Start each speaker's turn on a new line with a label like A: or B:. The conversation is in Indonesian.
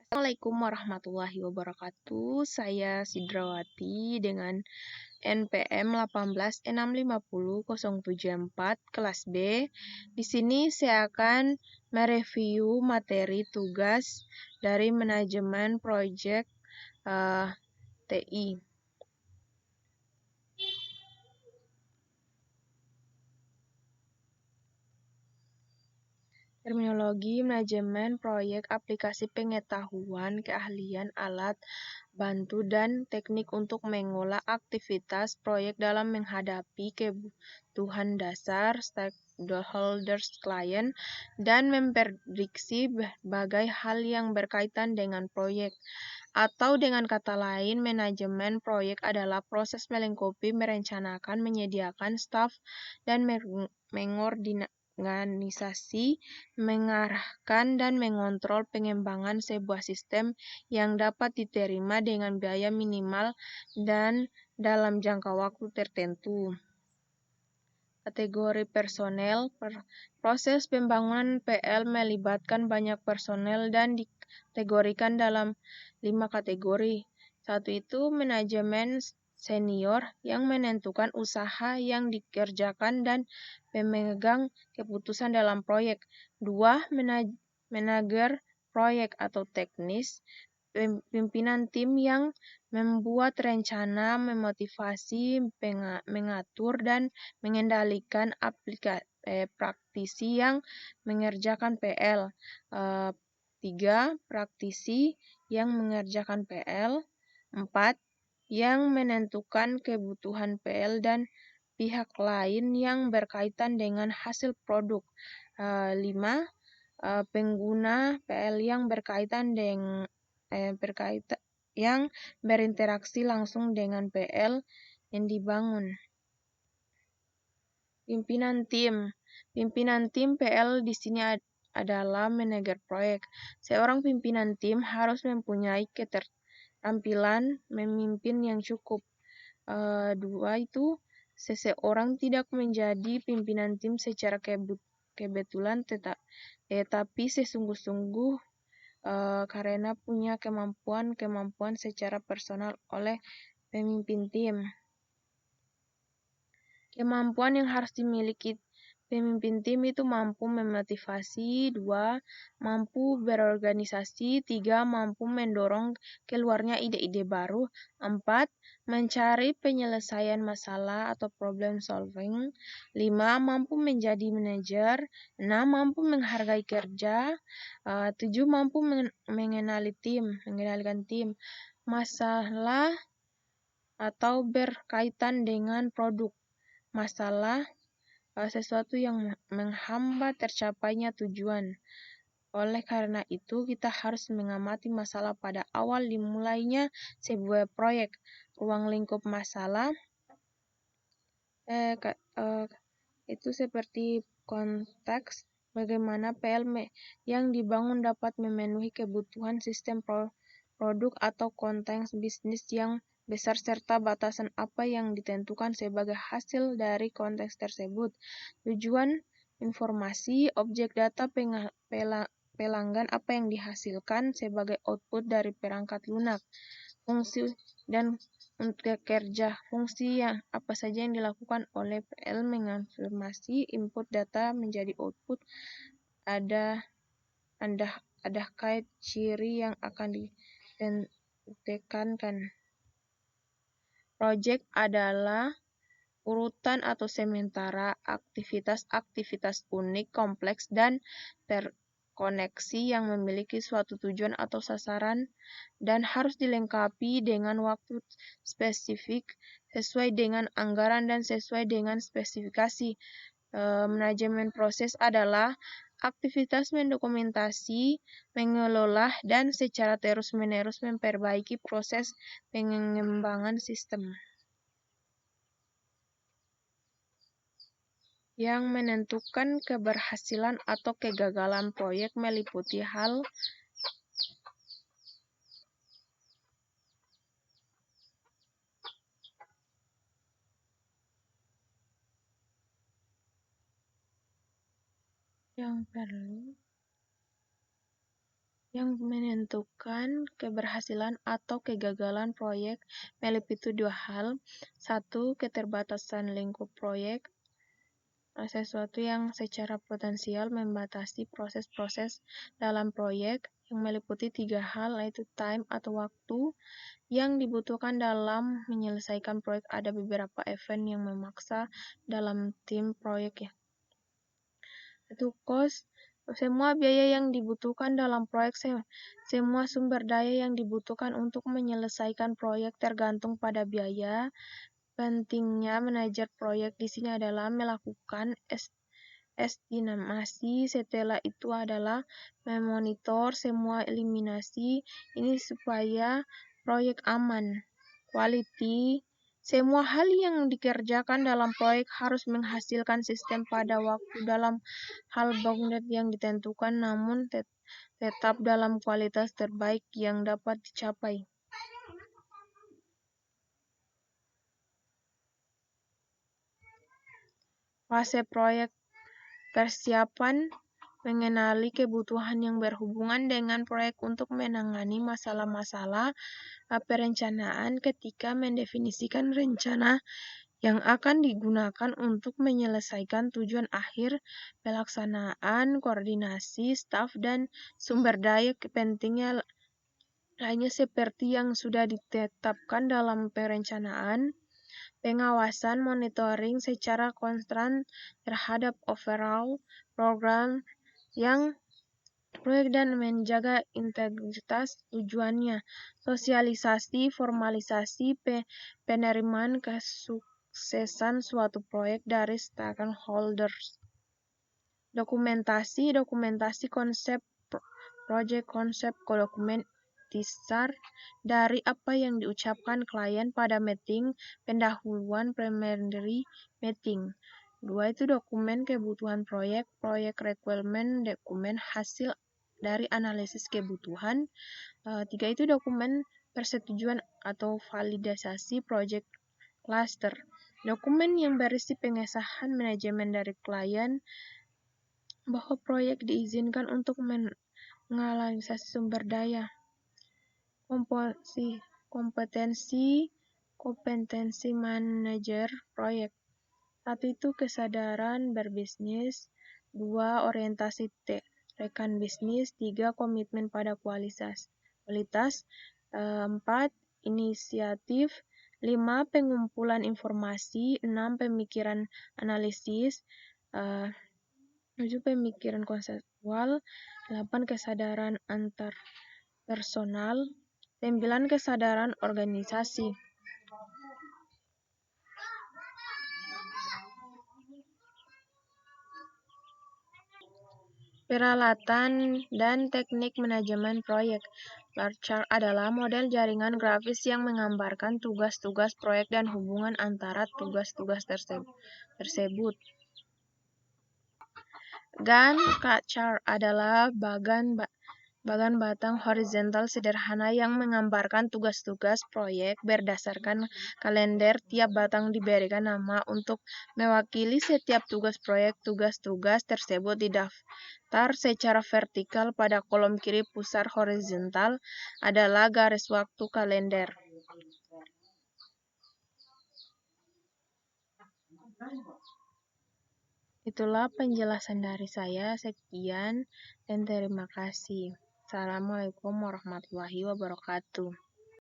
A: Assalamualaikum warahmatullahi wabarakatuh. Saya Sidrawati dengan NPM 18650074 kelas B. Di sini saya akan mereview materi tugas dari manajemen proyek TI. Terminologi manajemen proyek aplikasi pengetahuan, keahlian, alat bantu, dan teknik untuk mengolah aktivitas proyek dalam menghadapi kebutuhan dasar stakeholders klien dan memprediksi berbagai hal yang berkaitan dengan proyek. Atau dengan kata lain, manajemen proyek adalah proses melengkapi, merencanakan, menyediakan staf, dan mengorganisasi, mengarahkan, dan mengontrol pengembangan sebuah sistem yang dapat diterima dengan biaya minimal dan dalam jangka waktu tertentu. Kategori personel. Proses pembangunan PL melibatkan banyak personel dan dikategorikan dalam 5 kategori. Satu itu manajemen senior yang menentukan usaha yang dikerjakan dan pemegang keputusan dalam proyek. 2. Manager proyek atau teknis, pimpinan tim yang membuat rencana, memotivasi, mengatur, dan mengendalikan praktisi yang mengerjakan PL. 3. Praktisi yang mengerjakan PL. 4. Yang menentukan kebutuhan PL dan pihak lain yang berkaitan dengan hasil produk. 5. Pengguna PL yang yang berinteraksi langsung dengan PL yang dibangun. Pimpinan tim. Pimpinan tim PL di sini adalah manajer proyek. Seorang pimpinan tim harus mempunyai keterampilan memimpin yang cukup. 2 itu seseorang tidak menjadi pimpinan tim secara kebetulan tetapi sesungguh-sungguh karena punya kemampuan secara personal oleh pemimpin tim. Kemampuan yang harus dimiliki pemimpin tim itu mampu memotivasi, 2. Mampu berorganisasi, 3. Mampu mendorong keluarnya ide-ide baru, 4. Mencari penyelesaian masalah atau problem solving, 5. Mampu menjadi manajer, 6. Mampu menghargai kerja, 7. Mampu mengendalikan tim, masalah atau berkaitan dengan produk. Masalah sesuatu yang menghambat tercapainya tujuan. Oleh karena itu, kita harus mengamati masalah pada awal dimulainya sebuah proyek. Ruang lingkup masalah itu seperti konteks bagaimana PL yang dibangun dapat memenuhi kebutuhan sistem produk atau konteks bisnis yang besar serta batasan apa yang ditentukan sebagai hasil dari konteks tersebut. Tujuan informasi, objek data pelanggan apa yang dihasilkan sebagai output dari perangkat lunak, fungsi dan untuk kerja fungsi yang apa saja yang dilakukan oleh PL mengonfirmasi input data menjadi output. Adakah ciri yang akan ditekankan? Project adalah urutan atau sementara aktivitas unik, kompleks, dan terkoneksi yang memiliki suatu tujuan atau sasaran dan harus dilengkapi dengan waktu spesifik sesuai dengan anggaran dan sesuai dengan spesifikasi. Manajemen proses adalah aktivitas mendokumentasi, mengelola, dan secara terus-menerus memperbaiki proses pengembangan sistem. Yang menentukan keberhasilan atau kegagalan proyek meliputi hal Yang menentukan keberhasilan atau kegagalan proyek meliputi dua hal. Satu, keterbatasan lingkup proyek, sesuatu yang secara potensial membatasi proses-proses dalam proyek, yang meliputi tiga hal, yaitu time atau waktu yang dibutuhkan dalam menyelesaikan proyek. Ada beberapa event yang memaksa dalam tim proyek ya. Itu cost, semua biaya yang dibutuhkan dalam proyek, semua sumber daya yang dibutuhkan untuk menyelesaikan proyek tergantung pada biaya. Pentingnya manajer proyek di sini adalah melakukan estimasi, setelah itu adalah memonitor semua eliminasi ini supaya proyek aman. Quality, semua hal yang dikerjakan dalam proyek harus menghasilkan sistem pada waktu dalam hal bounded yang ditentukan, namun tetap dalam kualitas terbaik yang dapat dicapai. Fase proyek persiapan, mengenali kebutuhan yang berhubungan dengan proyek untuk menangani masalah-masalah perencanaan ketika mendefinisikan rencana yang akan digunakan untuk menyelesaikan tujuan akhir. Pelaksanaan, koordinasi, staf, dan sumber daya pentingnya lainnya seperti yang sudah ditetapkan dalam perencanaan. Pengawasan, monitoring secara konstan terhadap overall program yang proyek dan menjaga integritas tujuannya. Sosialisasi, formalisasi, penerimaan kesuksesan suatu proyek dari stakeholders. Dokumentasi konsep proyek, konsep dokumen dasar dari apa yang diucapkan klien pada meeting pendahuluan preliminary meeting. 2 itu dokumen kebutuhan proyek requirement, dokumen hasil dari analisis kebutuhan. 3 itu dokumen persetujuan atau validasi proyek cluster. Dokumen yang berisi pengesahan manajemen dari klien bahwa proyek diizinkan untuk menganalisasi sumber daya. Kompetensi manajer proyek. 1 itu kesadaran berbisnis, 2 orientasi rekan bisnis, 3 komitmen pada kualitas, 4 inisiatif, 5 pengumpulan informasi, 6 pemikiran analisis, 7 pemikiran konseptual, 8 kesadaran antar personal, 9 kesadaran organisasi. Peralatan dan teknik manajemen proyek. Bar chart adalah model jaringan grafis yang menggambarkan tugas-tugas proyek dan hubungan antara tugas-tugas tersebut. Gantt chart adalah bagan batang horizontal sederhana yang menggambarkan tugas-tugas proyek berdasarkan kalender. Tiap batang diberikan nama untuk mewakili setiap tugas proyek. Tugas-tugas tersebut didaftar secara vertikal pada kolom kiri. Pusar horizontal adalah garis waktu kalender. Itulah penjelasan dari saya. Sekian dan terima kasih. Assalamualaikum warahmatullahi wabarakatuh.